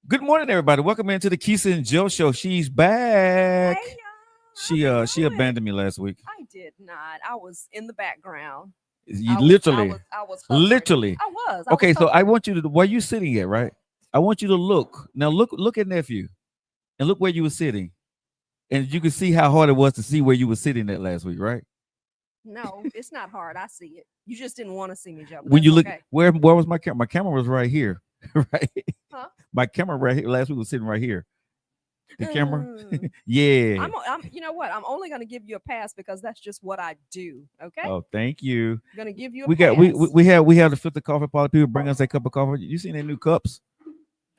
Good morning, everybody. Welcome into the Kesia Joe Show. She's back. Hey She y'all, how you abandoned me last week. doing? I did not. I was in the background. You literally, I was hovering. literally. I was Okay, so I hovering. want you to where you sitting at, right? I want you to look now. Look at nephew, and look where you were sitting, and you can see how hard it was to see where you were sitting at last week, right? No, it's not hard. I see it. You just didn't want to see me, Joe. But When you that's look, okay. where was my camera? My camera was right here, right? Huh? My camera right here. Last week was sitting right here. The camera, Mm. yeah. You know what? I'm only gonna give you a pass because that's just what I do. Okay. Oh, thank you. I'm gonna give you a We got we we pass. we have we have the filter coffee party. People bring us a cup of coffee. You seen their new cups?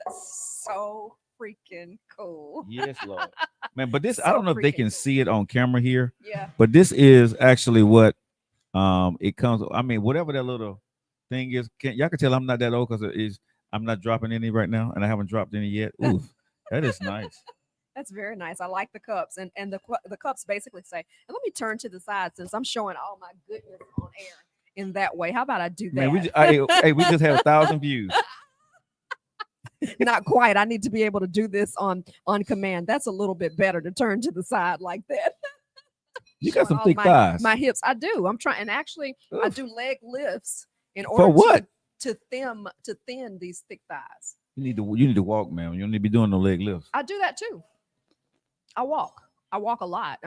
That's so freaking cool. Yes, Lord. Man, but this I So don't know if they freaking can cool. see it on camera here, Yeah. but this is actually what it comes. I mean, whatever that little thing is, y'all can tell I'm not that old because it is. I'm not dropping any right now, and I haven't dropped any yet. Ooh, that is nice. That's very nice. I like the cups, and the cups basically say. And let me turn to the side since I'm showing all my goodness on air in that way. How about I do Man, that? hey, we just had 1,000 views. Not quite. I need to be able to do this on command. That's a little bit better to turn to the side like that. You got Showing some all thick thighs. my hips. I do. I'm trying, and actually, I Oof. do leg lifts in For order what? to thin these thick thighs. You need to walk, man. You don't need to be doing no leg lifts. I do that too. I walk. I walk a lot.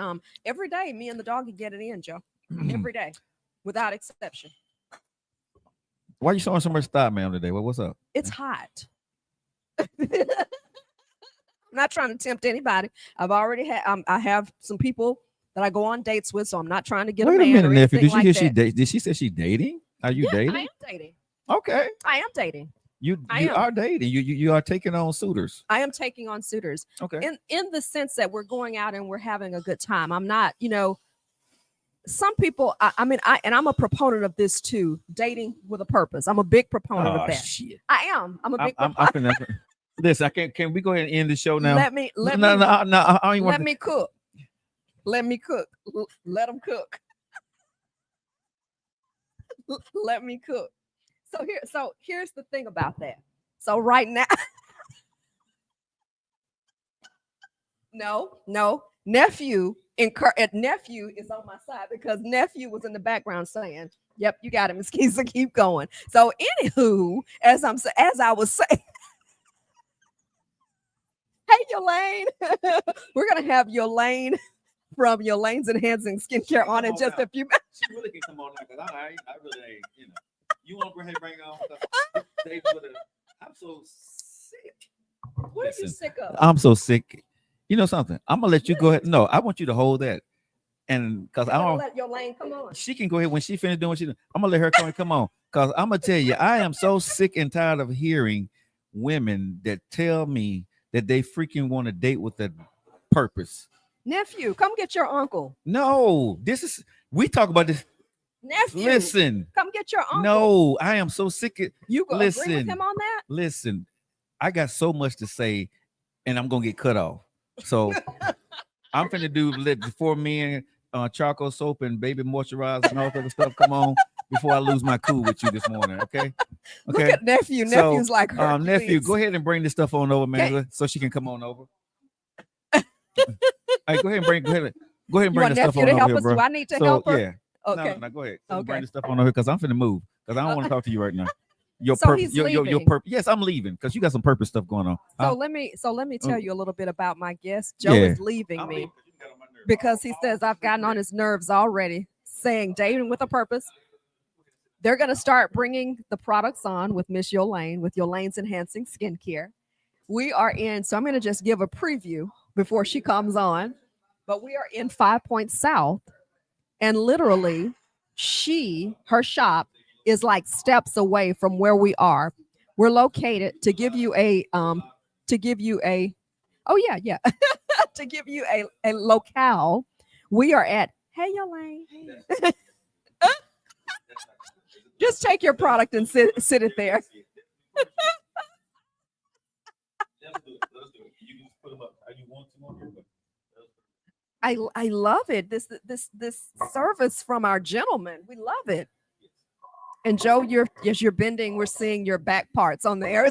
Every day, me and the doggy get it in, Joe. Every day, without exception. Why you showing so much thigh, man, today? What's up? It's hot. I'm not trying to tempt anybody. I've already had. I have some people that I go on dates with, so I'm not trying to get a Wait a man minute, or nephew. anything Did you like hear that. did she say she dating? Are you Yeah, I dating? am dating. Okay. I am dating. You I you am. are dating. You are taking on suitors. I am taking on suitors Okay. in the sense that we're going out and we're having a good time. I'm not, some people. I'm a proponent of this too. Dating with a purpose. I'm a big proponent of Oh that. shit. I am. I'm a big I'm proponent. finna listen. I can't. Can we go ahead and end the show now? Let me let No, me no, no. I don't even want let to. me cook. Let me cook. Let them cook. Let me cook. So here's the thing about that. So right now, no, nephew is on my side because nephew was in the background saying, "Yep, you got it, Miss Keisa, keep going." So anywho, as I was saying, hey Yolane, we're gonna have Yolane from Yolane's Enhancing Skincare on in just a few minutes. She really can come on now because I really ain't. You want to bring it on? I'm so sick. What are you Listen, sick of? I'm so sick. You know something? I'm gonna let you go ahead. No, I want you to hold that, and because You're I gonna don't. let Yolane come on. She can go ahead when she finished doing what she doing. I'm gonna let her come on. Cause I'm gonna tell you, I am so sick and tired of hearing women that tell me that they freaking want to date with a purpose. Nephew, come get your uncle. No, this is we talk about this. Nephew, Listen, come get your uncle. no, I am so sick of You go agree with listen, him on that? listen. I got so much to say, and I'm gonna get cut off. So I'm finna do let the 4 men charcoal soap and baby moisturizer and all that other stuff come on before I lose my cool with you this morning. Okay. Look Okay. at nephew. So Nephew's like Hercules. nephew, go ahead and bring this stuff on over, man, Okay. so she can come on over. Hey, go ahead and bring You the want stuff nephew on to over help here, us? bro. Do I need to So help her? yeah. Okay. No, go ahead. Okay. Bring the stuff on over because I'm finna move. Because I don't want to talk to you right now. Your So purpose, he's your leaving. purpose. Yes, I'm leaving because you got some purpose stuff going on. So let me tell Mm. you a little bit about my guest. Joe Yeah. is leaving I'm me leaving 'cause you got on my nerves. because he says I've gotten on his nerves already, saying dating with a purpose. They're going to start bringing the products on with Miss Yolane, with Yolane's Enhancing Skincare. We are in, so I'm going to just give a preview before she comes on. But we are in 5 Points South, and literally, her shop is like steps away from where we are. We're located to give you a oh yeah to give you a locale. We are at Hey Yolane. Just take your product and sit it there. I love it. This service from our gentleman. We love it. And Joe, you're bending. We're seeing your back parts on the air.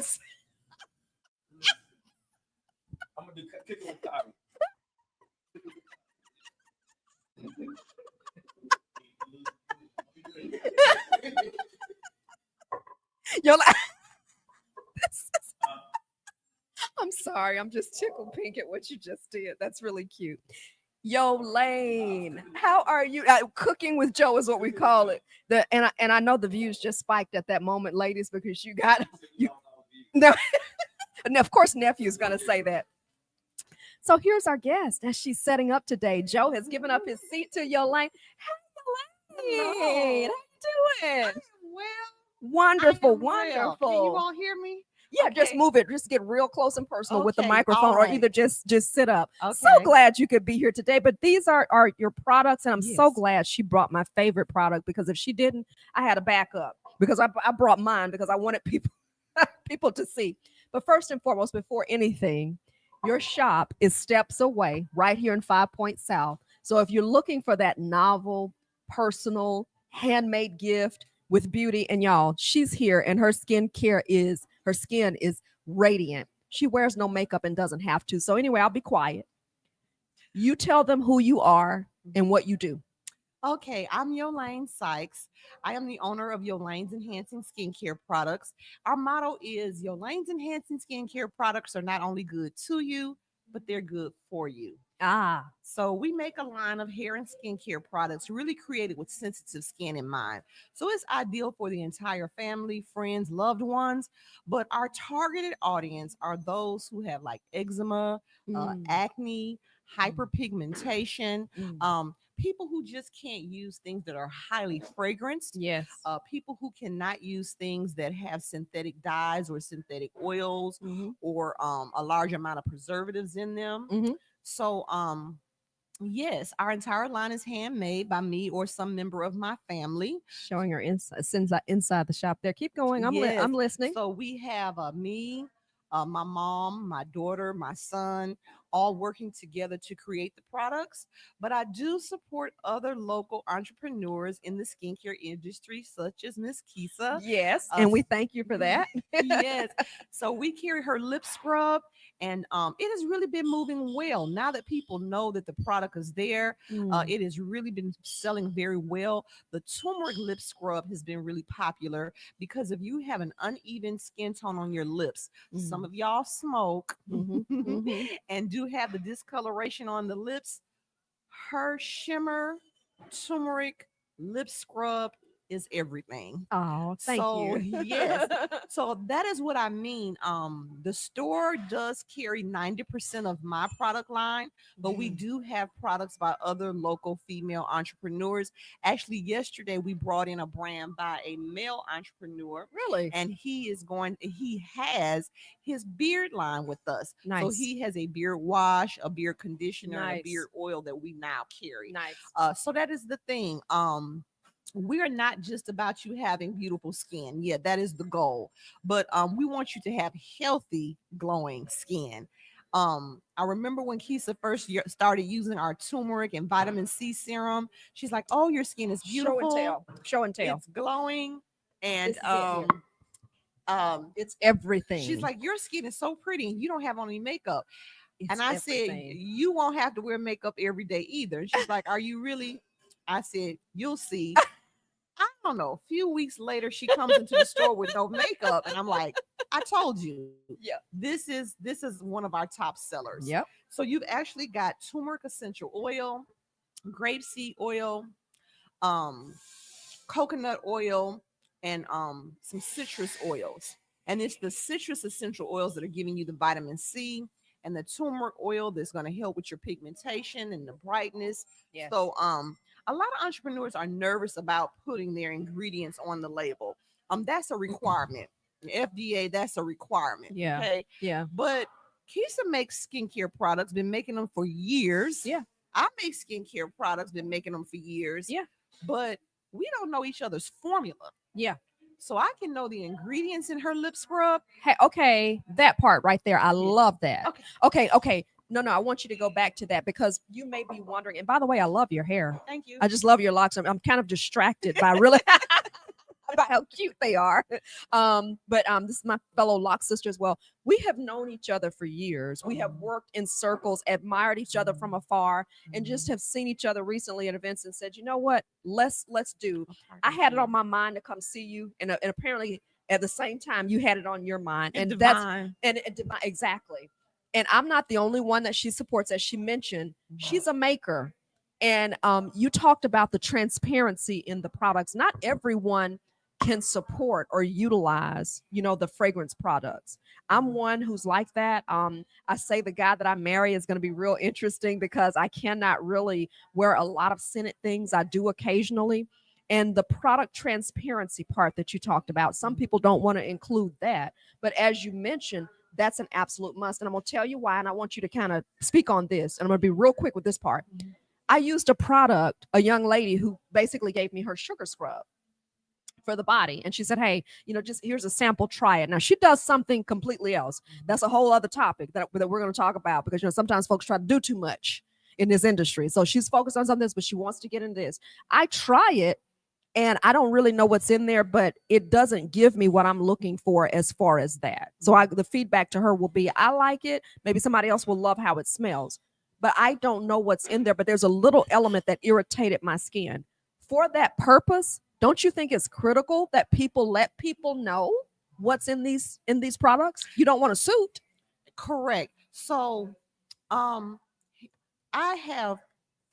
You're like, I'm sorry. I'm just tickled pink at what you just did. That's really cute. Yo, Lane, how are you? Cooking with Joe is what we call it. And I know the views just spiked at that moment, ladies, because you got you. No, and of course, nephew's gonna say that. So here's our guest as she's setting up today. Joe has given up his seat to Yolane. Hey, Yolane, how you doing? Well, Wonderful, well. Can you wonderful. all hear me? Yeah, just Okay. move it. Just get real close and personal with the Okay, microphone, all or right. either just sit up. So Okay. glad you could be here today. But these are your products, and I'm so Yes. glad she brought my favorite product, because if she didn't, I had a backup, because I brought mine because I wanted people to see. But first and foremost, before anything, your shop is steps away right here in 5 Point South. So if you're looking for that novel, personal, handmade gift with beauty, and y'all, she's here, and her skin is radiant. She wears no makeup and doesn't have to. So anyway, I'll be quiet. You tell them who you are and what you do. Okay, I'm Yolane Sykes. I am the owner of Yolane's Enhancing Skincare Products. Our motto is Yolane's Enhancing Skincare Products are not only good to you, but they're good for you. Ah, So we make a line of hair and skincare products really created with sensitive skin in mind. So it's ideal for the entire family, friends, loved ones. But our targeted audience are those who have like eczema, acne, hyperpigmentation, people who just can't use things that are highly fragranced, yes. people who cannot use things that have synthetic dyes or synthetic oils or a large amount of preservatives in them. So, yes, our entire line is handmade by me or some member of my family. Showing her inside the shop there. Keep going. I'm Yes. listening. So we have me, my mom, my daughter, my son, all working together to create the products. But I do support other local entrepreneurs in the skincare industry, such as Miss Kesia. Yes, and we thank you for that. Yes. So we carry her lip scrub, and it has really been moving well. Now that people know that the product is there, it has really been selling very well. The turmeric lip scrub has been really popular because if you have an uneven skin tone on your lips, some of y'all smoke and do have the discoloration on the lips, her shimmer turmeric lip scrub is everything. Oh, thank So, you. yes. So that is what I mean. The store does carry 90% of my product line, but we do have products by other local female entrepreneurs. Actually, yesterday we brought in a brand by a male entrepreneur, Really? and he has his beard line with us. So Nice. he has a beard wash, a beard conditioner, and a Nice. beard oil that we now carry. Nice. So that is the thing. We are not just about you having beautiful skin. Yeah, that is the goal. But we want you to have healthy, glowing skin. I remember when Kesia first started using our turmeric and vitamin C serum. She's like, "Oh, your skin is beautiful. Show and tell. Show and tell. It's glowing." And This is it here. It's everything. she's like, "Your skin is so pretty, and you don't have on any makeup." It's And I everything. said, "You won't have to wear makeup every day either." And she's like, "Are you really?" I said, "You'll see." I don't know. A few weeks later, she comes into the store with no makeup, and I'm like, "I told you, Yeah. this is one of our top sellers." Yep. So you've actually got turmeric essential oil, grapeseed oil, um, coconut oil, and some citrus oils. And it's the citrus essential oils that are giving you the vitamin C, and the turmeric oil that's going to help with your pigmentation and the brightness. Yes. So a lot of entrepreneurs are nervous about putting their ingredients on the label. That's a requirement. FDA, that's a requirement. Yeah. Okay. Yeah. But Kesia makes skincare products, been making them for years. Yeah. I make skincare products, been making them for years. Yeah. But we don't know each other's formula. Yeah. So I can know the ingredients in her lip scrub. Hey, okay, that part right there, I love that. Okay. Okay. No, I want you to go back to that, because you may be wondering. And by the way, I love your hair. Thank you. I just love your locks. I'm kind of distracted by really. about how cute they are. But this is my fellow lock sister as well. We have known each other for years. We have worked in circles, admired each other from afar, and just have seen each other recently at events and said, you know what, let's do. I had it on my mind to come see you, and apparently at the same time you had it on your mind, and that's Divine. and divine, exactly. And I'm not the only one that she supports. As she mentioned, she's a maker. And you talked about the transparency in the products. Not everyone can support or utilize, the fragrance products. I'm one who's like that. I say the guy that I marry is going to be real interesting because I cannot really wear a lot of scented things. I do occasionally. And the product transparency part that you talked about, some people don't want to include that. But as you mentioned, that's an absolute must. And I'm going to tell you why. And I want you to kind of speak on this. And I'm going to be real quick with this part. I used a product, a young lady who basically gave me her sugar scrub for the body. And she said, hey, just here's a sample, try it. Now she does something completely else. That's a whole other topic that we're going to talk about because, sometimes folks try to do too much in this industry. So she's focused on something else, but she wants to get into this. I try it and I don't really know what's in there, but it doesn't give me what I'm looking for as far as that. So the feedback to her will be, I like it. Maybe somebody else will love how it smells, but I don't know what's in there. But there's a little element that irritated my skin. For that purpose, don't you think it's critical that people let people know what's in these products? You don't want a suit. Correct. So, I have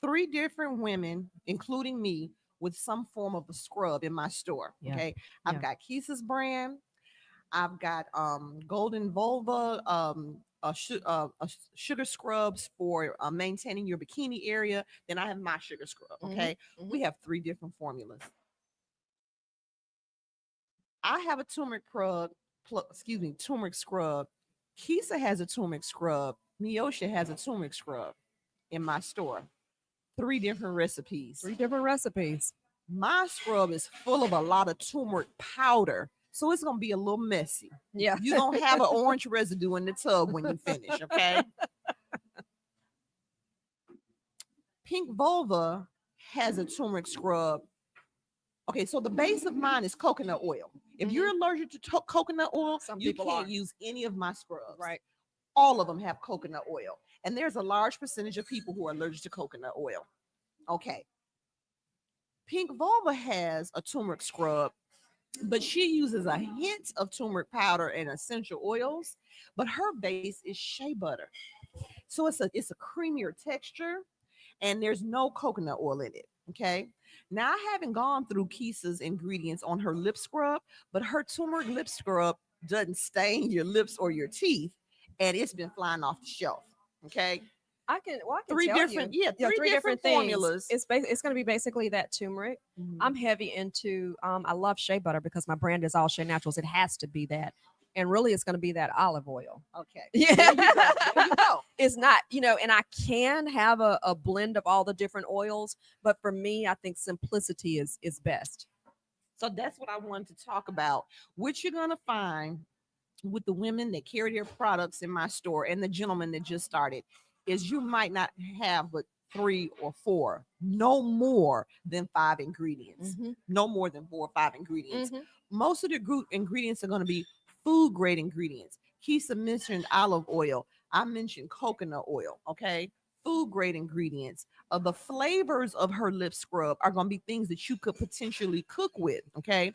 3 different women, including me, with some form of a scrub in my store. Yeah. Okay. Yeah. I've got Kesia's brand. I've got Golden Vulva, sugar scrubs for maintaining your bikini area. Then I have my sugar scrub. Okay. Mhm. We have 3 different formulas. I have a turmeric scrub. Kesia has a turmeric scrub. Neosha has a turmeric scrub in my store. 3 different recipes. 3 different recipes. My scrub is full of a lot of turmeric powder, so it's gonna be a little messy. Yeah. You're gonna have an orange residue in the tub when you finish, okay? Pink Vulva has a turmeric scrub. Okay, so the base of mine is coconut oil. If you're allergic to coconut oil, Some you people can't are. use any of my scrubs. Right. All of them have coconut oil, and there's a large percentage of people who are allergic to coconut oil. Okay. Pink Vulva has a turmeric scrub, but she uses a hint of turmeric powder and essential oils, but her base is shea butter. So it's a creamier texture and there's no coconut oil in it. Okay. Now I haven't gone through Kesia's ingredients on her lip scrub, but her turmeric lip scrub doesn't stain your lips or your teeth, and it's been flying off the shelf. Okay. I can 3 tell different, you. yeah, 3 different things. formulas. It's going to be basically that turmeric. Mhm. I'm heavy into I love shea butter because my brand is all shea naturals. It has to be that. And really it's going to be that olive oil. Okay. Yeah. There you go. There you go. It's not, and I can have a blend of all the different oils, but for me, I think simplicity is best. So that's what I wanted to talk about. What you're gonna find with the women that carry their products in my store and the gentleman that just started is you might not have but 3 or 4, no more than 5 ingredients. Mhm. No more than 4 or 5 ingredients. Mhm. Most of the group ingredients are going to be food grade ingredients. Keisha mentioned olive oil. I mentioned coconut oil. Okay. Food grade ingredients. The flavors of her lip scrub are going to be things that you could potentially cook with. Okay.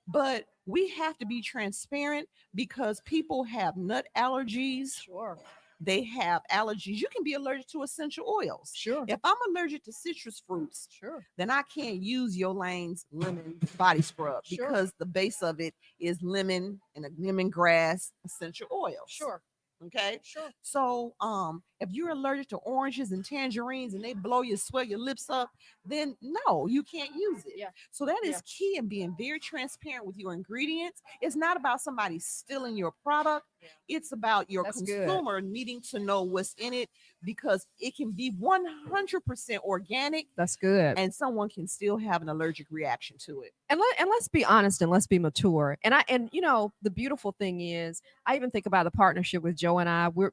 But we have to be transparent because people have nut allergies. Sure. They have allergies. You can be allergic to essential oils. Sure. If I'm allergic to citrus fruits, Sure. then I can't use Yolene's lemon body scrub Sure. because the base of it is lemon and a lemongrass essential oils. Sure. Okay. Sure. So if you're allergic to oranges and tangerines and they swell your lips up, then no, you can't use it. Yeah. So that is Yeah. key in being very transparent with your ingredients. It's not about somebody stealing your product. It's about your That's good. consumer needing to know what's in it, because it can be 100% organic That's good. and someone can still have an allergic reaction to it. And let's be honest and let's be mature. And you know, the beautiful thing is, I even think about the partnership with Joe and I. We're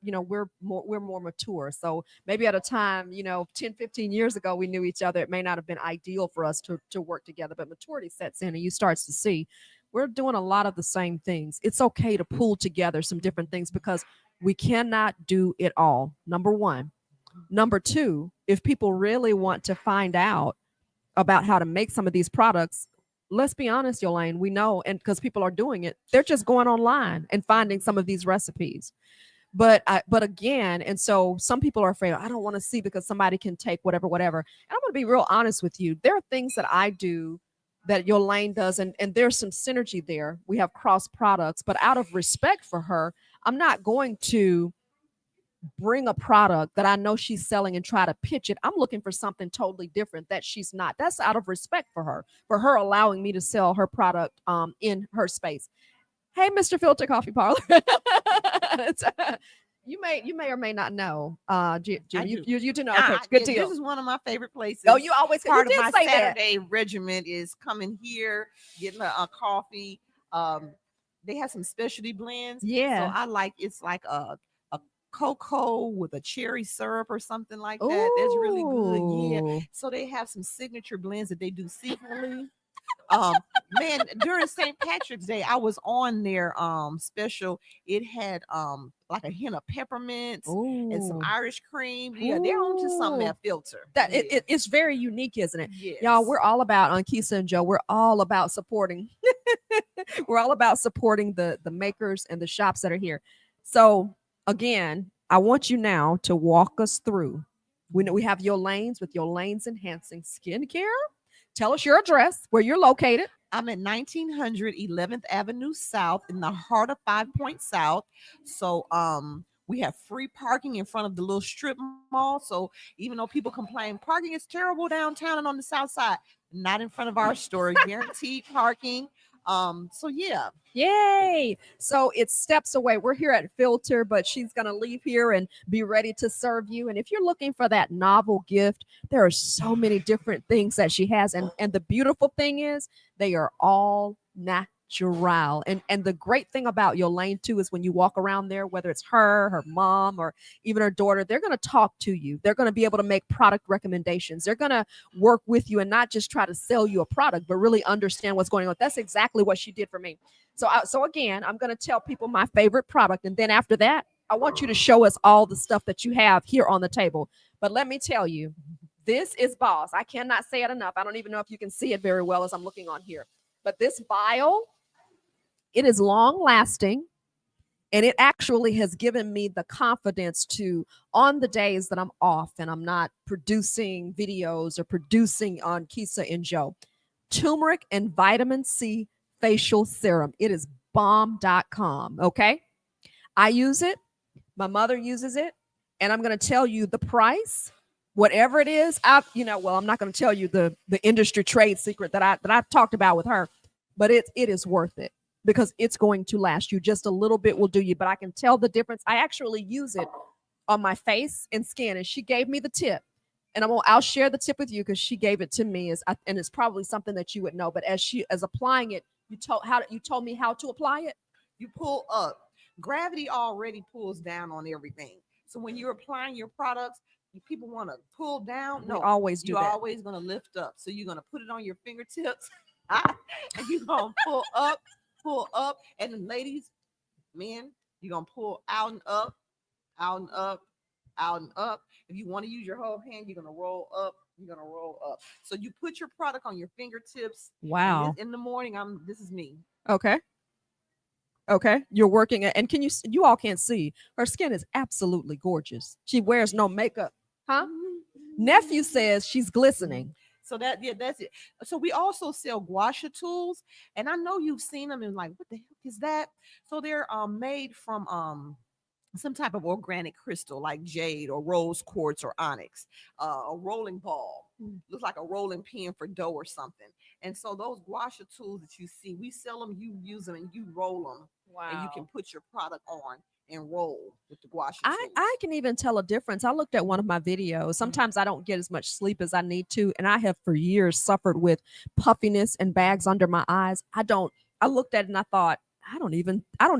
more mature. So maybe at a time, 10, 15 years ago, we knew each other. It may not have been ideal for us to work together, but maturity sets in and you start to see we're doing a lot of the same things. It's okay to pull together some different things because we cannot do it all. Number one. Number two, if people really want to find out about how to make some of these products, let's be honest, Yolane, we know, and because people are doing it, they're just going online and finding some of these recipes. But again, and so some people are afraid, I don't want to see because somebody can take whatever. And I'm going to be real honest with you. There are things that I do that Yolane does, and there's some synergy there. We have cross products, but out of respect for her, I'm not going to bring a product that I know she's selling and try to pitch it. I'm looking for something totally different that she's not. That's out of respect for her allowing me to sell her product in her space. Hey, Mr. Filter Coffee Parlor. You may or may not know. Jim, you do know. Okay, good deal. This is one of my favorite places. Oh, you always Part you of my did say Saturday regiment is coming here, getting a coffee. They have some specialty blends. Yeah. So I like, it's like a cocoa with a cherry syrup or something like that. That. That's really good. Yeah. So they have some signature blends that they do seasonally. um Man, during St. Patrick's Day, I was on their special. It had like a hint of peppermint and some Irish cream. Yeah, they're onto something, that filter. That Yeah. it's very unique, isn't it? Yes. Y'all, we're all about on Kesia and Joe. We're all about supporting. We're all about supporting the makers and the shops that are here. So again, I want you now to walk us through. We know we have Yolene's with Yolene's Enhancing Skincare. Tell us your address, where you're located. I'm at 1900 11th Avenue South, in the heart of 5 Point South. So we have free parking in front of the little strip mall. So even though people complain parking is terrible downtown and on the south side, not in front of our store. Guaranteed parking. So yeah. Yay. So it's steps away. We're here at Filter, but she's going to leave here and be ready to serve you. And if you're looking for that novel gift, there are so many different things that she has. And the beautiful thing is they are all natural. And the great thing about Yolane too is when you walk around there, whether it's her mom, or even her daughter, they're going to talk to you. They're going to be able to make product recommendations. They're going to work with you and not just try to sell you a product, but really understand what's going on. That's exactly what she did for me. So again, I'm going to tell people my favorite product. And then after that, I want you to show us all the stuff that you have here on the table. But let me tell you, this is Boss. I cannot say it enough. I don't even know if you can see it very well as I'm looking on here. But this vial, it is long lasting. And it actually has given me the confidence to, on the days that I'm off and I'm not producing videos or producing on Kesia and Joe, turmeric and vitamin C facial serum. It is bomb.com. Okay. I use it. My mother uses it. And I'm going to tell you the price, whatever it is. I'm not going to tell you the industry trade secret that I talked about with her, but it is worth it because it's going to last you. Just a little bit will do you, but I can tell the difference. I actually use it on my face and skin, and she gave me the tip. And I'll share the tip with you because she gave it to me, and it's probably something that you would know. But as applying it, you told me how to apply it. You pull up. Gravity already pulls down on everything. So when you're applying your products, people want to pull down. No, we always do. You're that. always going to lift up. So you're going to put it on your fingertips, and you're going to pull up, and then ladies, men, you're going to pull out and up, out and up, out and up. If you want to use your whole hand, you're going to roll up. You're going to roll up. So you put your product on your fingertips. Wow. In the morning, this is me. Okay. You're working at, and you all can't see, her skin is absolutely gorgeous. She wears no makeup. Huh? Nephew says she's glistening. So that's it. So we also sell gua sha tools, and I know you've seen them and like, what the heck is that? So they're made from some type of organic crystal like jade or rose quartz or onyx. A rolling ball looks like a rolling pin for dough or something. And so those gua sha tools that you see, we sell them, you use them, and you roll them and you can put your product on and roll with the gua sha tools. I can even tell a difference. I looked at one of my videos. Sometimes I don't get as much sleep as I need to, and I have for years suffered with puffiness and bags under my eyes. I looked at it and I thought, I don't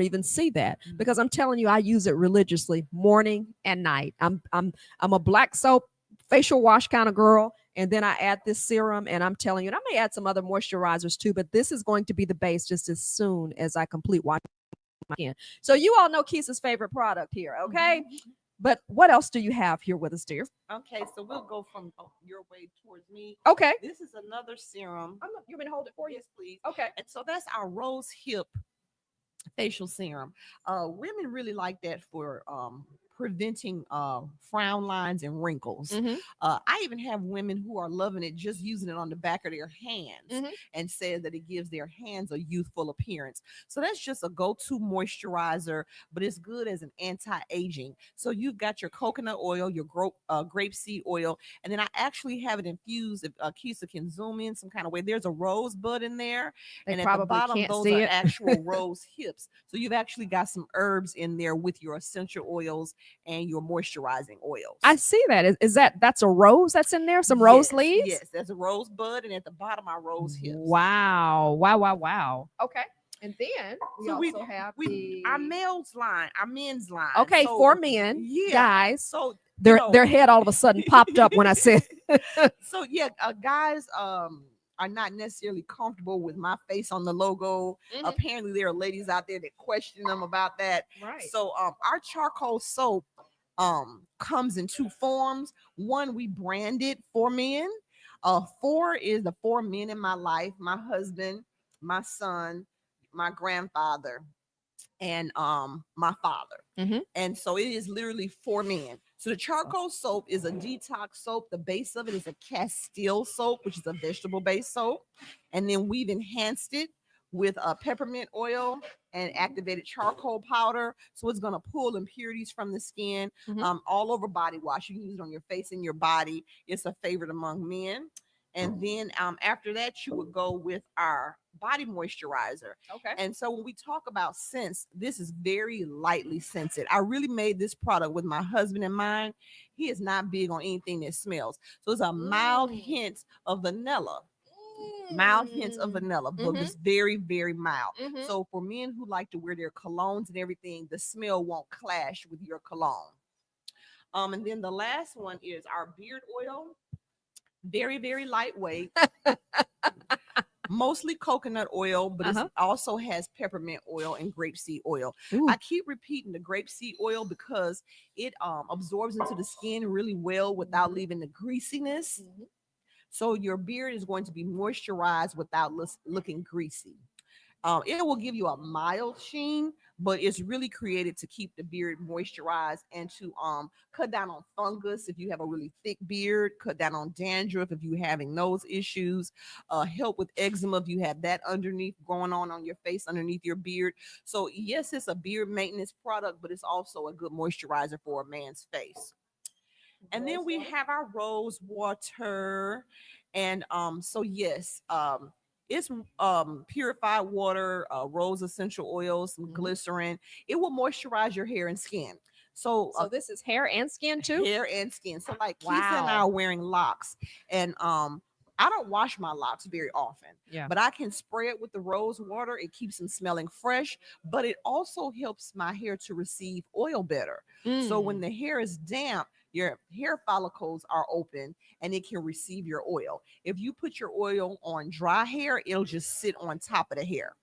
even see that, because I'm telling you, I use it religiously morning and night. I'm a black soap facial wash kind of girl, and then I add this serum, and I'm telling you, and I may add some other moisturizers too, but this is going to be the base just as soon as I complete washing my skin. So you all know Kesia's favorite product here, okay? But what else do you have here with us, dear? Okay, so we'll go from your way towards me. Okay. This is another serum. You want me to hold it for you? Yes, please. Okay. And so that's our rose hip facial serum. Women really like that for preventing frown lines and wrinkles. I even have women who are loving it, just using it on the back of their hands, and say that it gives their hands a youthful appearance. So that's just a go-to moisturizer, but it's good as an anti-aging. So you've got your coconut oil, your grapeseed oil, and then I actually have it infused. If Kesia can zoom in some kind of way, there's a rosebud in there, and at the bottom, those are actual rose hips. So you've actually got some herbs in there with your essential oils and your moisturizing oils. I see that. That's a rose that's in there? Some rose leaves? Yes, there's a rosebud, and at the bottom are rose hips. Wow. Okay. And then we also have our men's line. Okay, so, for men, yeah, guys. So their head all of a sudden popped up when I said. So yeah, guys are not necessarily comfortable with my face on the logo. Apparently, there are ladies out there that question them about that. Right. So our charcoal soap comes in two forms. One, we branded for men. Four is the four men in my life: my husband, my son, my grandfather, and my father. And so it is literally for men. So the charcoal soap is a detox soap. The base of it is a Castile soap, which is a vegetable based soap, and then we've enhanced it with peppermint oil and activated charcoal powder. So it's going to pull impurities from the skin all over body wash. You can use it on your face and your body. It's a favorite among men. And then after that, you would go with our body moisturizer. Okay. And so when we talk about scents, this is very lightly scented. I really made this product with my husband in mind. He is not big on anything that smells. So it's a mild hint of vanilla. Mild hints of vanilla, but it's very, very mild. So for men who like to wear their colognes and everything, the smell won't clash with your cologne. And then the last one is our beard oil. Very, very lightweight. Mostly coconut oil, but it also has peppermint oil and grapeseed oil. I keep repeating the grapeseed oil because it absorbs into the skin really well without leaving the greasiness. So your beard is going to be moisturized without looking greasy. It will give you a mild sheen, but it's really created to keep the beard moisturized and to cut down on fungus if you have a really thick beard, cut down on dandruff if you're having those issues, help with eczema if you have that underneath going on your face, underneath your beard. So yes, it's a beard maintenance product, but it's also a good moisturizer for a man's face. And then we have our rose water. And so yes, it's purified water, rose essential oils, some glycerin. It will moisturize your hair and skin. So this is hair and skin too? Hair and skin. So like Kesia and I are wearing locks, and I don't wash my locks very often. Yeah. But I can spray it with the rose water. It keeps them smelling fresh, but it also helps my hair to receive oil better. So when the hair is damp, your hair follicles are open and it can receive your oil. If you put your oil on dry hair, it'll just sit on top of the hair.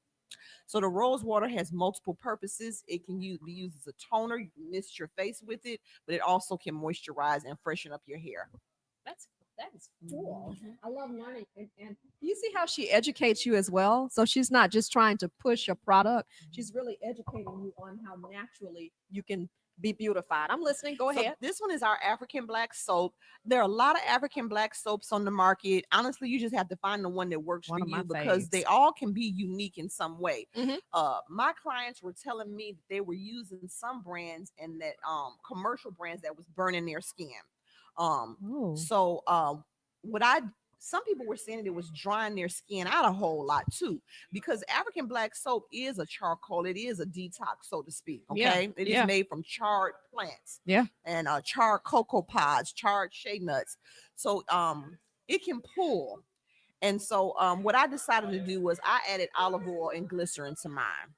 So the rose water has multiple purposes. It can be used as a toner. You can mist your face with it, but it also can moisturize and freshen up your hair. That is cool. I love learning. And you see how she educates you as well? So she's not just trying to push a product. She's really educating you on how naturally you can be beautified. I'm listening. Go ahead. This one is our African black soap. There are a lot of African black soaps on the market. Honestly, you just have to find the one that works for you because they all can be unique in some way. My clients were telling me that they were using some brands and that commercial brands that was burning their skin. So what some people were saying that it was drying their skin out a whole lot too, because African black soap is a charcoal. It is a detox, so to speak. Yeah, Okay, it is yeah. made from charred plants. Yeah. And charred cocoa pods, charred shea nuts. So it can pull. And so what I decided to do was I added olive oil and glycerin to mine.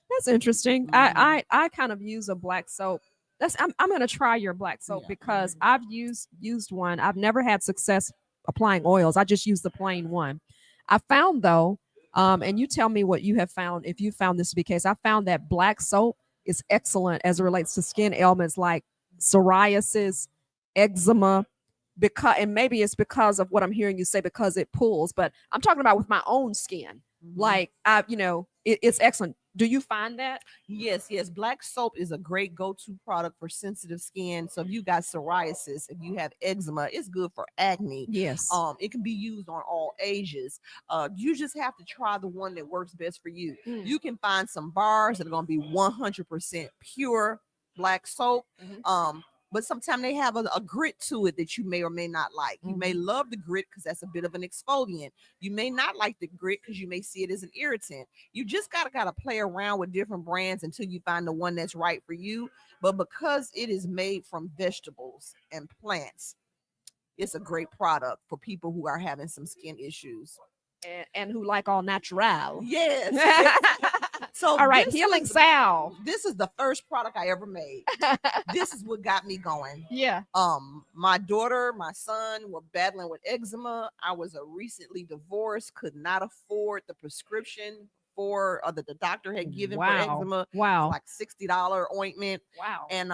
That's interesting. Mhm. I kind of use a black soap. I'm gonna try your black soap Yeah. because I've used one. I've never had success applying oils. I just use the plain one. I found though, and you tell me what you have found if you found this to be the case. I found that black soap is excellent as it relates to skin ailments like psoriasis, eczema, because and maybe it's because of what I'm hearing you say because it pulls, but I'm talking about with my own skin. Mhm. Like it's excellent. Do you find that? Yes, yes. Black soap is a great go-to product for sensitive skin. So if you got psoriasis, if you have eczema, it's good for acne. Yes. It can be used on all ages. You just have to try the one that works best for you. Mm. You can find some bars that are going to be 100% pure black soap. Mhm. But sometimes they have a grit to it that you may or may not like. You may love the grit because that's a bit of an exfoliant. You may not like the grit because you may see it as an irritant. You just gotta play around with different brands until you find the one that's right for you. But because it is made from vegetables and plants, it's a great product for people who are having some skin issues. And who like all natural. Yes. So All right, this healing was- salve. This is the first product I ever made. This is what got me going. Yeah. My daughter, my son were battling with eczema. I was a recently divorced, could not afford the prescription for that the doctor had given for eczema. Wow. Like $60 ointment. Wow. And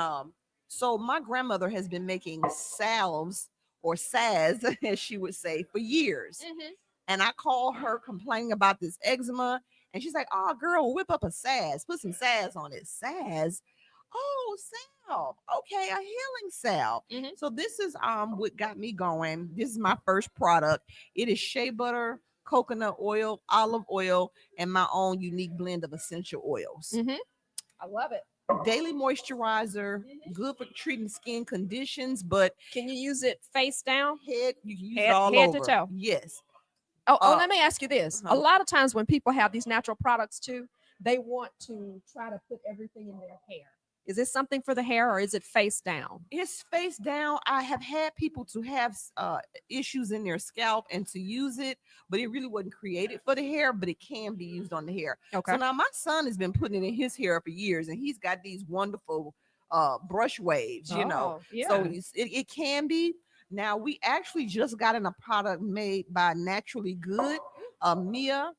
so my grandmother has been making salves or saz, as she would say, for years. Mhm. And I call her complaining about this eczema. And she's like, oh, girl, whip up a saz. Put some saz on it. Saz? Oh, salve. Okay, a healing salve. Mhm. So this is what got me going. This is my first product. It is shea butter, coconut oil, olive oil, and my own unique blend of essential oils. Mhm. I love it. Daily moisturizer, good for treating skin conditions, but Can you use it face down? head, you can use Head- it all head to over. toe. Yes. Let me ask you this. A lot of times when people have these natural products too, they want to try to put everything in their hair. Is this something for the hair or is it face down? It's face down. I have had people to have issues in their scalp and to use it, but it really wasn't created for the hair, but it can be used on the hair. Okay. So now my son has been putting it in his hair for years, and he's got these wonderful brush waves, you know. Yeah. So it can be. Now we actually just got in a product made by Naturally Good, Mia,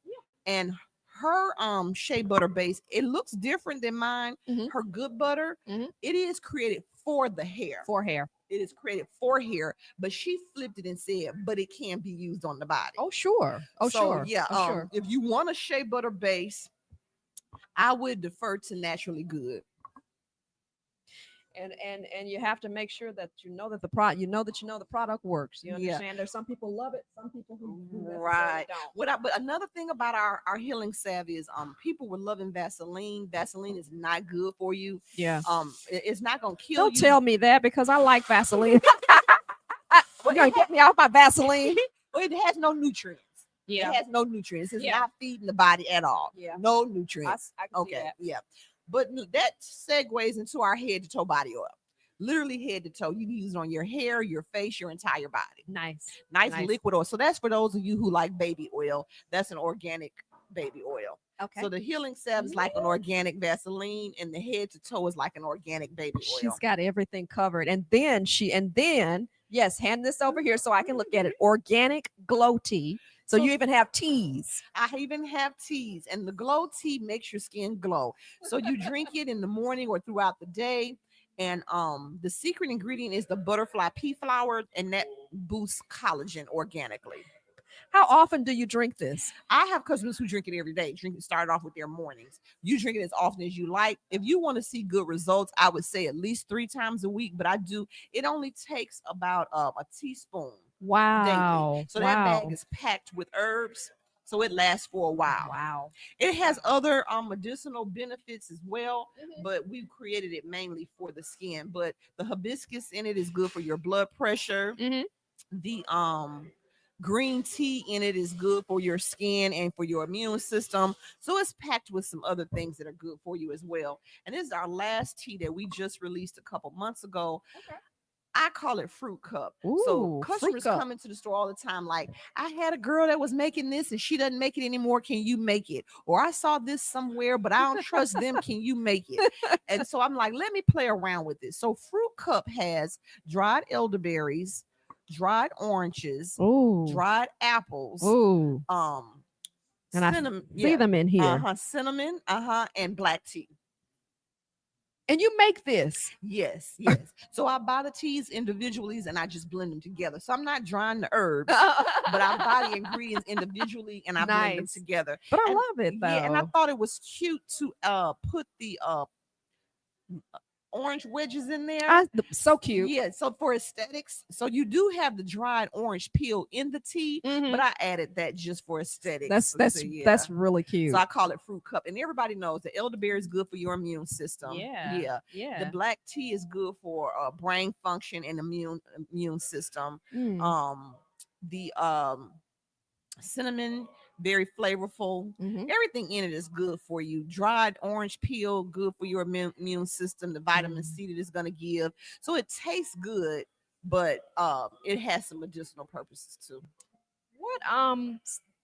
and her shea butter base. It looks different than mine. Mhm. Her good butter, Mhm. it is created for the hair. For hair. It is created for hair, but she flipped it and said, but it can be used on the body. Oh, sure. Oh, So, sure. yeah. Oh, sure. If you want a shea butter base, I would defer to Naturally Good. And you have to make sure that you know that the product the product works. You Yeah. understand? There's some people love it, some people who necessarily Right. don't. But another thing about our healing salve is people were loving Vaseline. Vaseline is not good for you. Yeah. It's not gonna kill Don't you. tell me that because I like Vaseline. You're gonna get me off my Vaseline. Well, it has no nutrients. Yeah. It has no nutrients. It's Yeah. not feeding the body at all. Yeah. No nutrients. I can see Okay. that. Yeah. But that segues into our head to toe body oil. Literally head to toe. You can use it on your hair, your face, your entire body. Nice. Nice Nice. liquid oil. So that's for those of you who like baby oil. That's an organic baby oil. Okay. So the healing salve is like an organic Vaseline, and the head to toe is like an organic baby oil. She's got everything covered. And then yes, hand this over here so I can look at it. Organic glow tea. So you even have teas. I even have teas, and the glow tea makes your skin glow. So you drink it in the morning or throughout the day. And the secret ingredient is the butterfly pea flower, and that boosts collagen organically. How often do you drink this? I have customers who drink it every day. Start off with their mornings. You drink it as often as you like. If you want to see good results, I would say at least 3 times a week. But it only takes about a teaspoon Wow. daily. So that bag is packed with herbs, so it lasts for a while. Wow. It has other medicinal benefits as well, but we've created it mainly for the skin. But the hibiscus in it is good for your blood pressure. Mhm. Green tea in it is good for your skin and for your immune system. So it's packed with some other things that are good for you as well. And this is our last tea that we just released a couple months ago. Okay. I call it fruit cup. So Ooh, fruit customers cup. come into the store all the time, like, I had a girl that was making this and she doesn't make it anymore. Can you make it? Or I saw this somewhere, but I don't trust them. Can you make it? And so I'm like, let me play around with this. So fruit cup has dried elderberries, dried oranges, Ooh, dried apples, ooh. um, And I cinnamon, see yeah, them in here. cinnamon, and black tea. And you make this. Yes, yes. So I buy the teas individually and I just blend them together. So I'm not drying the herbs, but I buy the ingredients individually and I blend them Nice. together. But I And love it though. yeah, and I thought it was cute to put the orange wedges in there. So cute. Yeah, so for aesthetics, so you do have the dried orange peel in the tea, Mhm. but I added that just for aesthetics. That's really cute. So I call it fruit cup, and everybody knows the elderberry is good for your immune system. Yeah. The black tea is good for brain function and immune system. Mm. The cinnamon, very flavorful. Mhm. Everything in it is good for you. Dried orange peel, good for your immune system. The vitamin C that it's going to give. So it tastes good, but it has some medicinal purposes too. What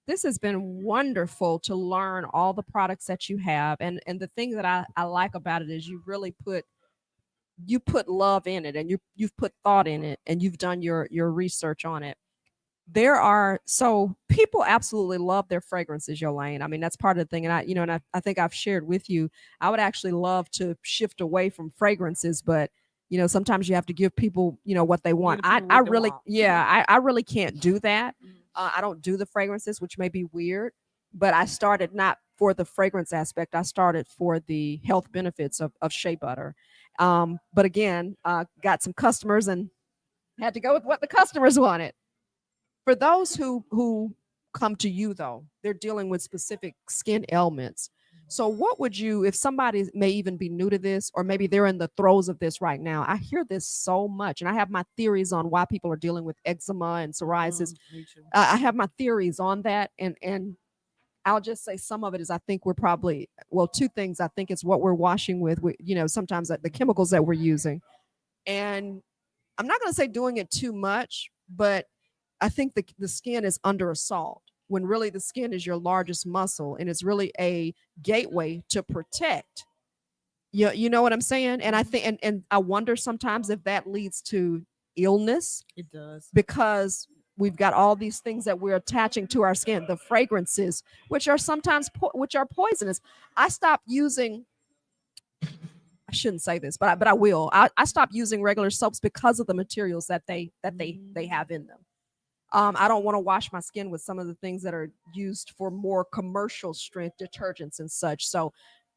this has been wonderful to learn all the products that you have, and the thing that I like about it is you put love in it, and you've put thought in it, and you've done your research on it. There are so people absolutely love their fragrances, Yolene. I mean, that's part of the thing. And I think I've shared with you, I would actually love to shift away from fragrances, but sometimes you have to give people, what they want. Give people I what they really, want. yeah, I really can't do that. I don't do the fragrances, which may be weird, but I started not for the fragrance aspect. I started for the health benefits of shea butter. But again, got some customers and had to go with what the customers wanted. For those who come to you though, they're dealing with specific skin ailments. So what would you, if somebody may even be new to this, or maybe they're in the throes of this right now? I hear this so much, and I have my theories on why people are dealing with eczema and psoriasis. Me too. I have my theories on that, and I'll just say some of it is I think we're probably, well, two things. I think it's what we're washing with, sometimes the chemicals that we're using, and I'm not going to say doing it too much, but I think the skin is under assault when really the skin is your largest muscle, and it's really a gateway to protect. You know what I'm saying? And I think and I wonder sometimes if that leads to illness, It does. because we've got all these things that we're attaching to our skin, the fragrances, which are sometimes which are poisonous. I stopped using, I shouldn't say this, but I will. I stopped using regular soaps because of the materials that they have in them. I don't want to wash my skin with some of the things that are used for more commercial strength detergents and such. So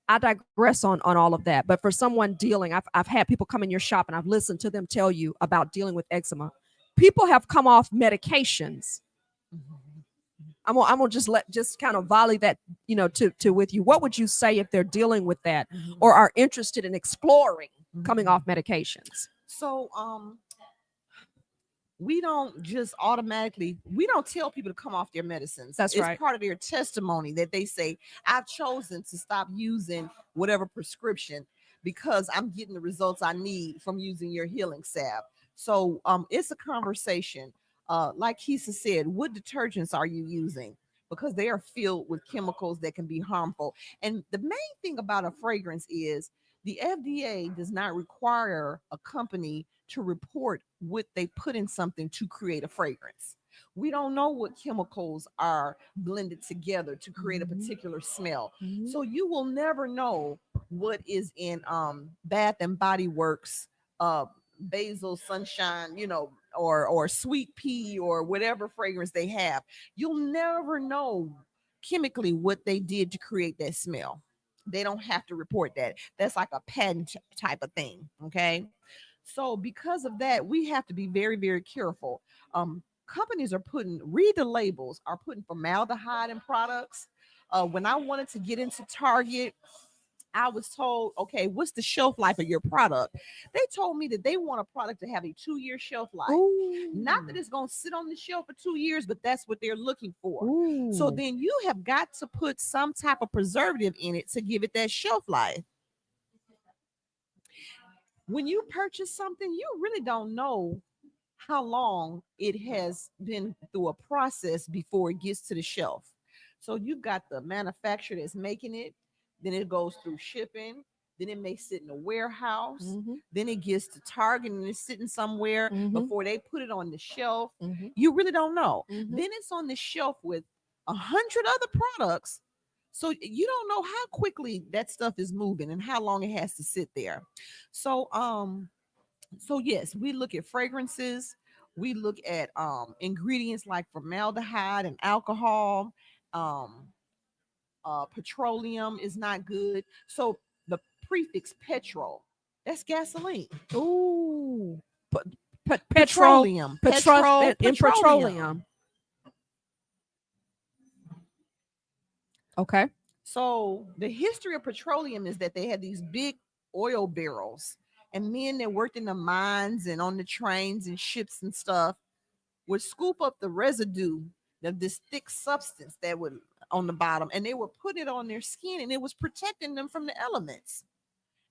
I digress on all of that. But for someone dealing, I've had people come in your shop and I've listened to them tell you about dealing with eczema. People have come off medications. I'm gonna just kind of volley that, to with you. What would you say if they're dealing with that or are interested in exploring coming off medications? So we don't just automatically, we don't tell people to come off their medicines. That's right. It's part of their testimony that they say, I've chosen to stop using whatever prescription because I'm getting the results I need from using your healing salve. So it's a conversation. Like Kesia said, what detergents are you using? Because they are filled with chemicals that can be harmful. And the main thing about a fragrance is the FDA does not require a company to report what they put in something to create a fragrance. We don't know what chemicals are blended together to create a particular smell. So you will never know what is in Bath and Body Works basil sunshine, or sweet pea or whatever fragrance they have. You'll never know chemically what they did to create that smell. They don't have to report that. That's like a patent type of thing. Okay. So because of that, we have to be very, very careful. Companies read the labels, are putting formaldehyde in products. When I wanted to get into Target, I was told, okay, what's the shelf life of your product? They told me that they want a product to have a 2-year shelf life. Not that it's going to sit on the shelf for 2 years, but that's what they're looking for. So then you have got to put some type of preservative in it to give it that shelf life. When you purchase something, you really don't know how long it has been through a process before it gets to the shelf. So you've got the manufacturer that's making it, then it goes through shipping, then it may sit in a warehouse, then it gets to Target and it's sitting somewhere before they put it on the shelf. You really don't know. Then it's on the shelf with 100 other products. So you don't know how quickly that stuff is moving and how long it has to sit there. So yes, we look at fragrances, we look at ingredients like formaldehyde and alcohol. Petroleum is not good. So the prefix petrol, that's gasoline. Ooh. Petroleum. Petroleum. Okay. So the history of petroleum is that they had these big oil barrels, and men that worked in the mines and on the trains and ships and stuff would scoop up the residue of this thick substance that would on the bottom, and they would put it on their skin, and it was protecting them from the elements.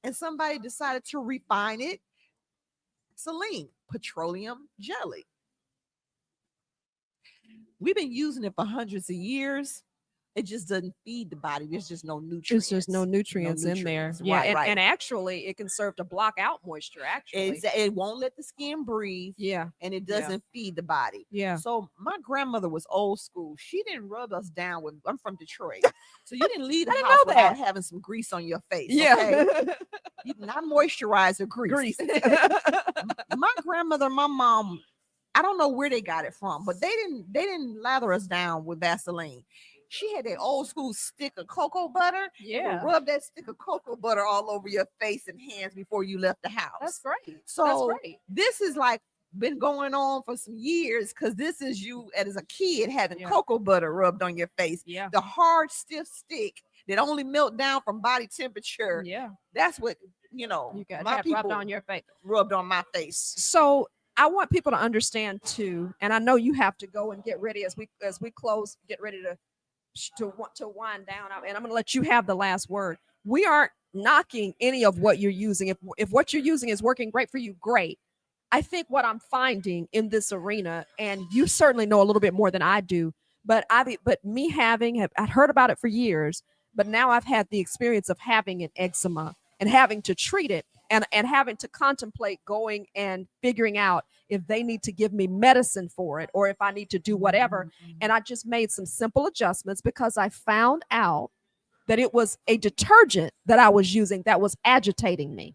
And somebody decided to refine it. Saline, petroleum jelly. We've been using it for hundreds of years. It just doesn't feed the body. There's just no nutrients. There's just no nutrients in there. Yeah, Right, and actually, it can serve to block out moisture. Actually, it won't let the skin breathe. Yeah, and it doesn't feed the body. Yeah. So my grandmother was old school. She didn't rub us down with. I'm from Detroit, so you didn't leave the house without having some grease on your face. Yeah, okay? Not moisturizer, grease. My grandmother, my mom, I don't know where they got it from, but they didn't lather us down with Vaseline. She had that old school stick of cocoa butter. Yeah. Rub that stick of cocoa butter all over your face and hands before you left the house. That's great. So that's great. This is like been going on for some years, because this is you as a kid having cocoa butter rubbed on your face. Yeah. The hard, stiff stick that only melt down from body temperature. Yeah. That's what, you got my people rubbed on your face. Rubbed on my face. So I want people to understand too, and I know you have to go and get ready as we close, get ready to wind down, and I'm going to let you have the last word. We aren't knocking any of what you're using. If what you're using is working great for you, great. I think what I'm finding in this arena, and you certainly know a little bit more than I do, but I'd heard about it for years, but now I've had the experience of having an eczema and having to treat it, and having to contemplate going and figuring out if they need to give me medicine for it or if I need to do whatever. And I just made some simple adjustments because I found out that it was a detergent that I was using that was agitating me.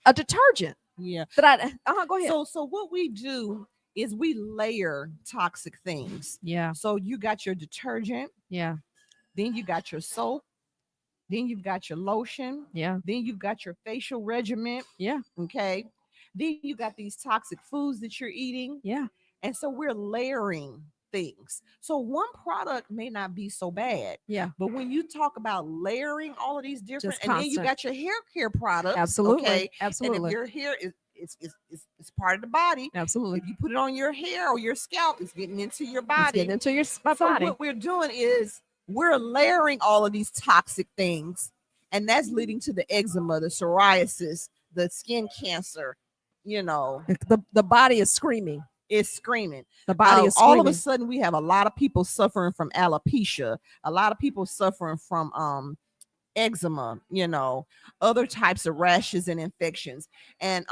A detergent. Yeah. That go ahead. So what we do is we layer toxic things. Yeah. So you got your detergent. Yeah. Then you got your soap. Then you've got your lotion. Yeah. Then you've got your facial regimen. Yeah. Okay. Then you got these toxic foods that you're eating. Yeah. And so we're layering things. So one product may not be so bad. Yeah. But when you talk about layering all of these different, Just and then you constant. got your hair care products. Absolutely. Okay. Absolutely. And if your hair is it's part of the body. Absolutely. If you put it on your hair or your scalp, it's getting into your body. It's getting into your So body. what we're doing is we're layering all of these toxic things, and that's leading to the eczema, the psoriasis, the skin cancer. The body is screaming. It's screaming. The body is screaming. All of a sudden, we have a lot of people suffering from alopecia, a lot of people suffering from eczema, other types of rashes and infections. And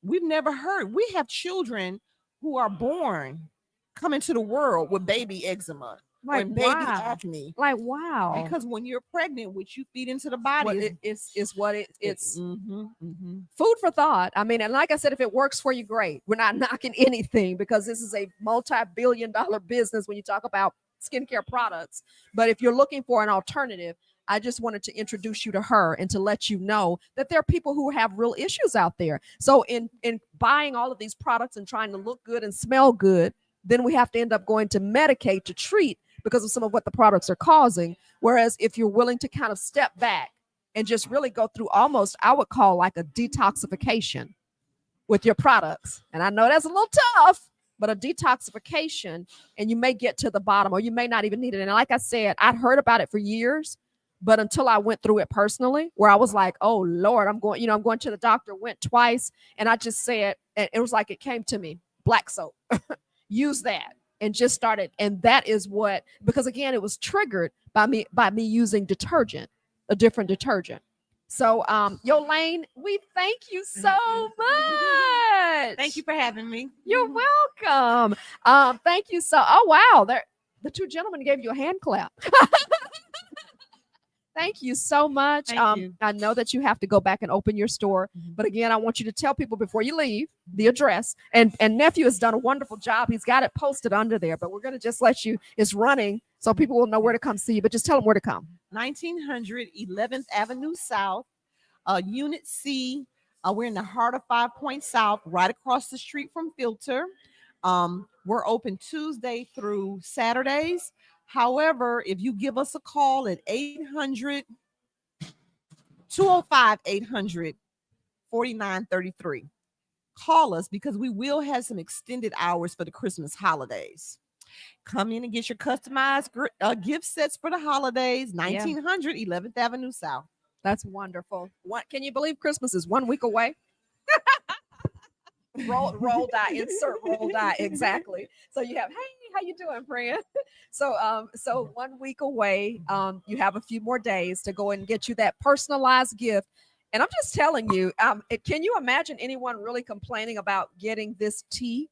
we've never heard. We have children who are born coming to the world with baby eczema. Like, baby wow. acne. Like, wow. Because when you're pregnant, what you feed into the body it's mm-hmm. food for thought. I mean, and like I said, if it works for you, great. We're not knocking anything because this is a multi-billion-dollar business when you talk about skincare products. But if you're looking for an alternative, I just wanted to introduce you to her and to let you know that there are people who have real issues out there. So in buying all of these products and trying to look good and smell good, then we have to end up going to medicate to treat because of some of what the products are causing. Whereas if you're willing to kind of step back and just really go through almost, I would call like a detoxification with your products. And I know that's a little tough, but a detoxification, and you may get to the bottom, or you may not even need it. And like I said, I'd heard about it for years, but until I went through it personally, where I was like, oh Lord, I'm going to the doctor, went twice, and I just said, and it was like it came to me, black soap, use that, and just started. And that is what, because again, it was triggered by me using detergent, a different detergent. So, Yolane, we thank you so much. Thank you for having me. You're welcome. Thank you so. Oh wow, the two gentlemen gave you a hand clap. Thank you so much. Thank you. I know that you have to go back and open your store, but again, I want you to tell people before you leave the address. And nephew has done a wonderful job. He's got it posted under there, but we're gonna just let you. It's running, so people will know where to come see you. But just tell them where to come. 1900 11th Avenue South, Unit C. We're in the heart of 5 Points South, right across the street from Filter. We're open Tuesday through Saturdays. However, if you give us a call at 205-800-4933, call us because we will have some extended hours for the Christmas holidays. Come in and get your customized gift sets for the holidays. 1900 11th Avenue South. That's wonderful. What can you believe? Christmas is 1 week away. roll die, insert roll die, exactly. So you have, hey, how you doing, friend? So 1 week away. You have a few more days to go and get you that personalized gift. And I'm just telling you, can you imagine anyone really complaining about getting this tea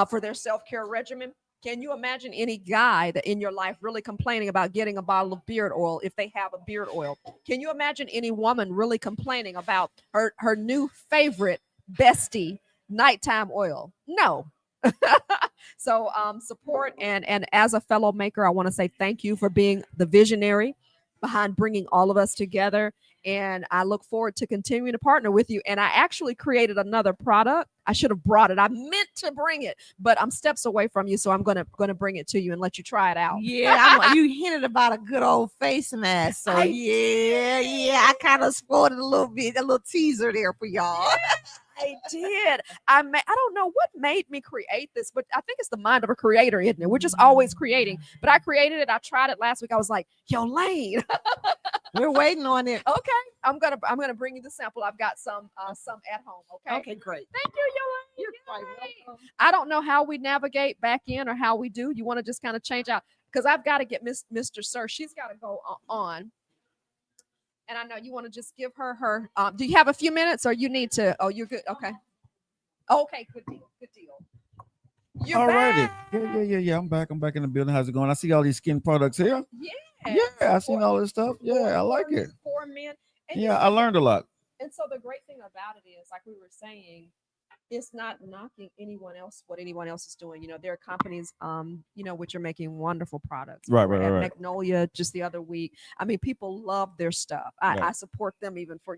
for their self-care regimen? Can you imagine any guy that in your life really complaining about getting a bottle of beard oil if they have a beard oil? Can you imagine any woman really complaining about her new favorite bestie nighttime oil? No. So support, and as a fellow maker, I want to say thank you for being the visionary behind bringing all of us together. And I look forward to continuing to partner with you. And I actually created another product. I should have brought it. I meant to bring it, but I'm steps away from you. So I'm gonna bring it to you and let you try it out. Yeah, you hinted about a good old face mask. So I kind of spoiled it a little bit, a little teaser there for y'all. I did. I don't know what made me create this, but I think it's the mind of a creator, isn't it? We're just always creating. But I created it. I tried it last week. I was like, Yolane. We're waiting on it. Okay. I'm gonna bring you the sample. I've got some at home. Okay. Okay, great. Thank you, Yolane. You're quite welcome. I don't know how we navigate back in or how we do. You want to just kind of change out, because I've got to get Mr. Sir. She's got to go on. And I know you want to just give her. Do you have a few minutes, or you need to? Oh, you're good. Okay. Okay. Good deal. Good deal. You're All righty. back. Yeah. I'm back in the building. How's it going? I see all these skin products here. Yeah. I seen all this stuff. Yeah, I like it. For men. And Yeah, I learned a lot. And so the great thing about it is, like we were saying, it's not knocking anyone else, what anyone else is doing. You know, there are companies, which are making wonderful products. Right. Magnolia just the other week. I mean, people love their stuff. I support them even for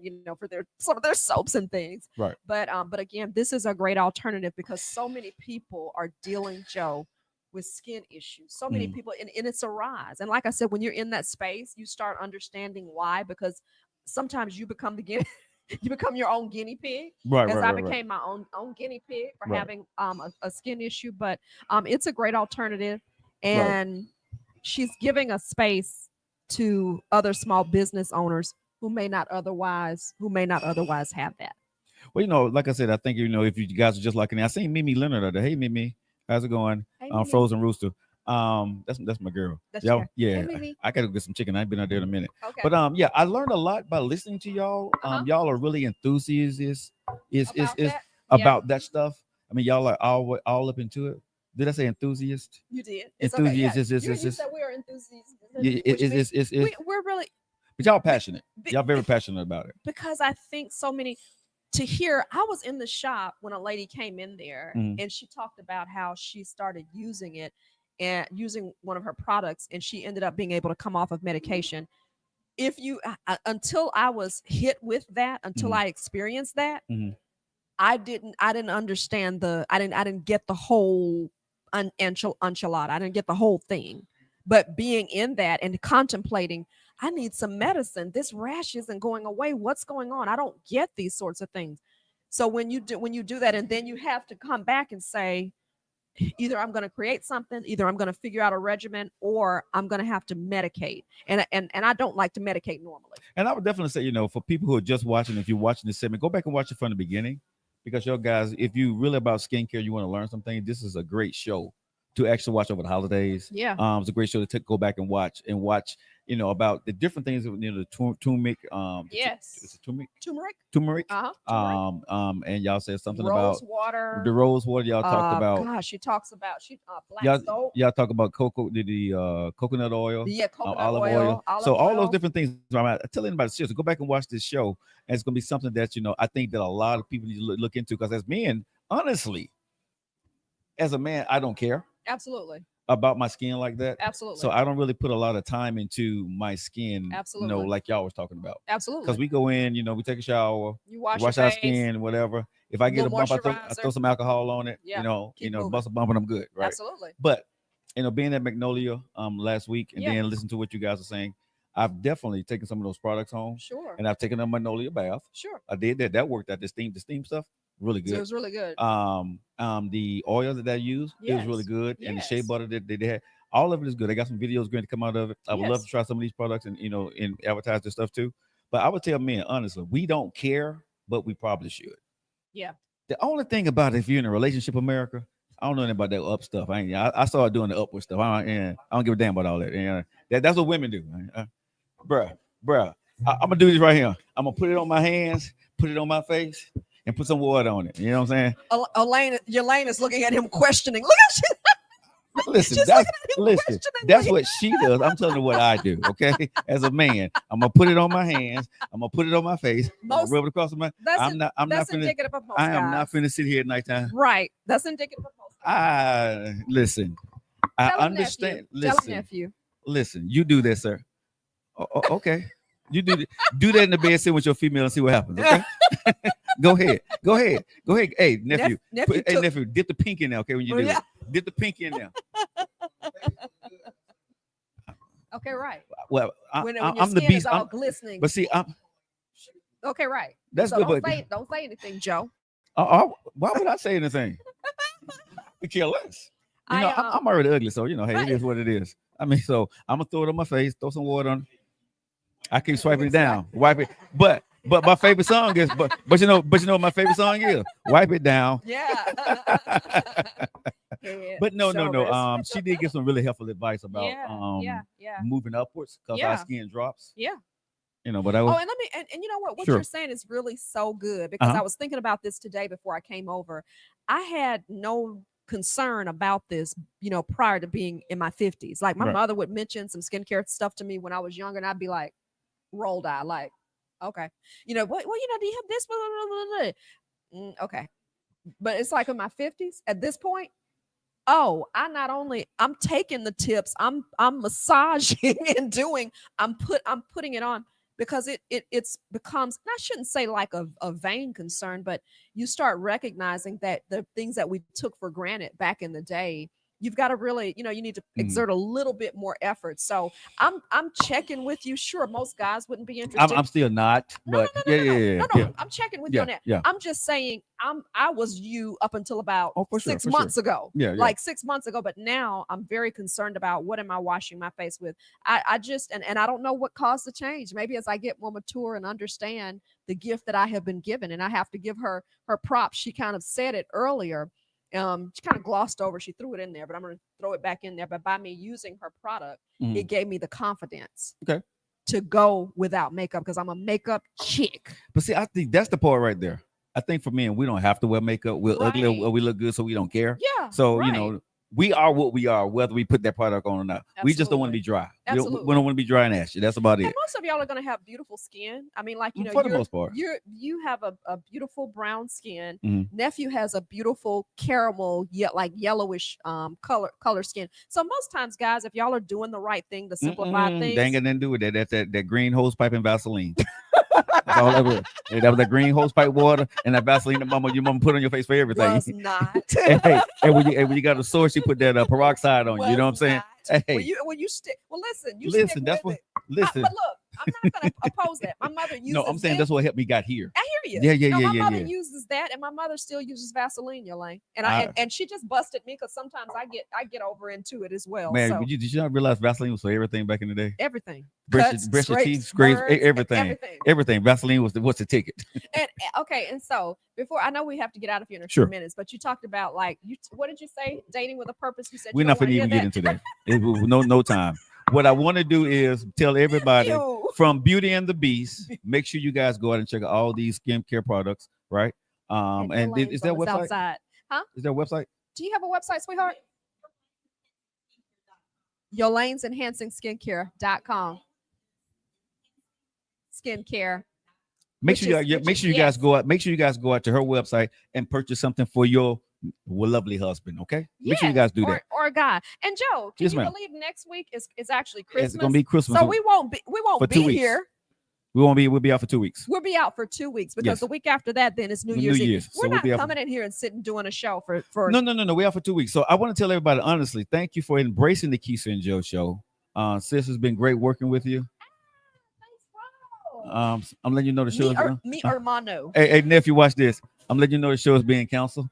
some of their soaps and things. Right. But again, this is a great alternative because so many people are dealing, Joe, with skin issues. So many people, and it's a rise. And like I said, when you're in that space, you start understanding why, because sometimes you become you become your own guinea pig. Right. Because I became my own guinea pig for having a skin issue. But it's a great alternative. And she's giving a space to other small business owners who may not otherwise have that. Well, like I said, I think if you guys are just like me. I seen Mimi Leonard out there. Hey Mimi, how's it going? Hey, Frozen Rooster. That's my girl. That's Y'all, Hey, Mimi. I gotta get some chicken. I ain't been out there in a minute. Okay. But I learned a lot by listening to y'all. Y'all are really enthusiasts about that stuff. I mean, y'all are all up into it. Did I say enthusiast? You did. Enthusiast You is said we are enthusiasts. we're really. But y'all passionate. Y'all very passionate about it. Because I think so many. To hear, I was in the shop when a lady came in there and she talked about how she started using it and using one of her products, and she ended up being able to come off of medication. Until I was hit with that, until I experienced that, I didn't understand I didn't get the whole enchilada. I didn't get the whole thing. But being in that and contemplating, I need some medicine. This rash isn't going away. What's going on? I don't get these sorts of things. So when you do that, and then you have to come back and say, either I'm going to create something, either I'm going to figure out a regimen, or I'm going to have to medicate. And I don't like to medicate normally. And I would definitely say, for people who are just watching, if you're watching this segment, go back and watch it from the beginning, because your guys, if you really about skincare, you want to learn something, this is a great show to actually watch over the holidays. Yeah. It's a great show to go back and watch about the different things, the turmeric. Yes. It's a turmeric. Turmeric. And y'all said something Rose about water. the rose water. Y'all talked about. Gosh, she talks about black soap. Y'all talk about coconut oil. Yeah, coconut olive oil. So all those different things. I tell anybody seriously, go back and watch this show, and it's gonna be something that I think that a lot of people need to look into, because as men, honestly, as a man, I don't care. Absolutely. About my skin like that. Absolutely. So I don't really put a lot of time into my skin. Absolutely. Like y'all was talking about. Absolutely. Because we go in, we take a shower, you wash our skin, whatever. If I get a bump, I throw some alcohol on it. Yeah. Bust a bump and I'm good. Right. Absolutely. But being at Magnolia last week and then listen to what you guys are saying, I've definitely taken some of those products home. Sure. And I've taken a Magnolia bath. Sure. I did that. That worked out. The steam stuff. Really good. So it was really good. The oil that I used, it was really good. And the shea butter that they had, all of it is good. I got some videos going to come out of it. I would love to try some of these products and and advertise this stuff too. But I would tell men, honestly, we don't care, but we probably should. Yeah. The only thing about it, if you're in a relationship, America, I don't know anything about that up stuff. I started doing the upward stuff. I don't give a damn about all that. That's what women do. Bruh. I'm gonna do this right here. I'm gonna put it on my hands, put it on my face, and put some water on it. You know what I'm saying? Elaine is looking at him questioning. Look at you. Listen, that's what she does. I'm telling you what I do. Okay, as a man, I'm gonna put it on my hands. I'm gonna put it on my face. I'm gonna rub it across my. I'm not indicative of most I am guys. not finna sit here at nighttime. Right. That's indicative of most guys. Listen. I understand. Listen. You do that, sir. Okay. You do that in the bed, sit with your female, and see what happens. Okay. Go ahead. Hey, nephew. Nephew, dip the pink in there. Okay, when you do it, dip the pink in there. Okay, right. Well, when your I'm skin the beast. is all glistening. But see, okay, right. That's so good. Don't say anything, Joe. Why would I say anything? We care less. I'm already ugly, so hey, it is what it is. So I'm gonna throw it on my face, throw some water on. I keep swiping it down, wipe it. But my favorite song is but you know what my favorite song is? Wipe it down. Yeah. But no. She did give some really helpful advice about moving upwards, because our skin drops. Yeah. But I was, and you know what you're saying is really so good, because I was thinking about this today before I came over. I had no concern about this, prior to being in my 50s. Like my mother would mention some skincare stuff to me when I was younger, and I'd be like, rolled eye, like, okay, do you have this? Okay. But it's like in my 50s at this point, I'm taking the tips, I'm massaging and I'm putting it on, because it's becomes, and I shouldn't say like a vain concern, but you start recognizing that the things that we took for granted back in the day, you've got to really, you need to exert a little bit more effort. So I'm checking with you. Sure, most guys wouldn't be interested. I'm still not, but no. I'm checking with you on that. Yeah. I'm just saying I was you up until about 6 months ago. Yeah. Like 6 months ago. But now I'm very concerned about what am I washing my face with. I just and I don't know what caused the change. Maybe as I get more mature and understand the gift that I have been given, and I have to give her props. She kind of said it earlier. She kind of glossed over. She threw it in there, but I'm going to throw it back in there. But by me using her product, it gave me the confidence to go without makeup, because I'm a makeup chick. But see, I think that's the part right there. I think for men, we don't have to wear makeup. We're ugly or we look good, so we don't care. Yeah. So, we are what we are, whether we put that product on or not. Absolutely. We just don't want to be dry. Absolutely. We don't want to be dry and ashy. That's about it. And most of y'all are going to have beautiful skin. I mean, like, for the most part. You have a beautiful brown skin. Mm-hmm. Nephew has a beautiful caramel, like yellowish color skin. So most times, guys, if y'all are doing the right thing to simplify things. They ain't got nothing to do with that. That's that green hose pipe and Vaseline. That's all that was. That was that green hose pipe water and that Vaseline that your mama put on your face for everything. Was not. and when you got a sore, she put that peroxide on you. You know what I'm saying? Hey, when you stick. Well, listen. Listen. That's what. Listen. But look, not gonna oppose that. My mother uses. No, I'm saying that. that's what helped me got here. I hear you. Yeah, yeah, No, yeah, my yeah, mother yeah. uses that, and my mother still uses Vaseline, Yolane. And and she just busted me because sometimes I get over into it as well. Man, so did you not realize Vaseline was for everything back in the day? everything. Brush Cuts, your teeth, scrapes, scrapes, burns, everything. Everything. Vaseline was what's the ticket? And okay, and so before I know we have to get out of here in a Sure. few minutes, but you talked about like what did you say? Dating with a purpose. You said We're you not don't going to wanna even hear get into that. No time. What I want to do is tell everybody Ew. from Beauty and the Beast, make sure you guys go out and check out all these skincare products, right? And Yolane's is there a on the south website? side. Huh? Is there a website? Do you have a website, sweetheart? Yolene's Enhancing Skincare.com. Skincare. Make Which sure is- you which make is- sure you yes. guys go out. Make sure you guys go out to her website and purchase something for your lovely husband. Okay, make sure you Yeah, guys do that. Or a guy. And Joe, can Yes, you ma'am. believe next week is actually Christmas? It's gonna be Christmas. So we won't for be 2 weeks. here. We'll be out for 2 weeks. We'll be out for 2 weeks because Yes. the week after that, then it's New New Year's Eve. Year's. So We're we'll not be out for- coming in here and sitting doing a show for No. We're out for 2 weeks. So I want to tell everybody honestly, thank you for embracing the Kesia Joe Show. Sis, has been great working with you. I'm letting you know the show. me hermano. Hey, nephew, watch this. I'm letting you know the show is being canceled.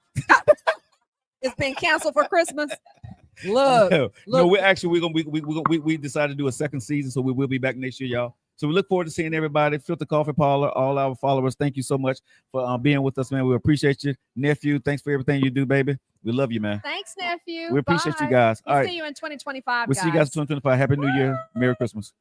It's been canceled for Christmas. Look, No, look. we're actually we decided to do a second season, so we will be back next year, y'all. So we look forward to seeing everybody. Filter Coffee Parlor, all our followers. Thank you so much for being with us, man. We appreciate you, nephew. Thanks for everything you do, baby. We love you, man. Thanks, nephew. We appreciate you Bye. guys. We'll All see right, you in 2025. we'll see you guys in 2025. Happy New Year. Merry Christmas.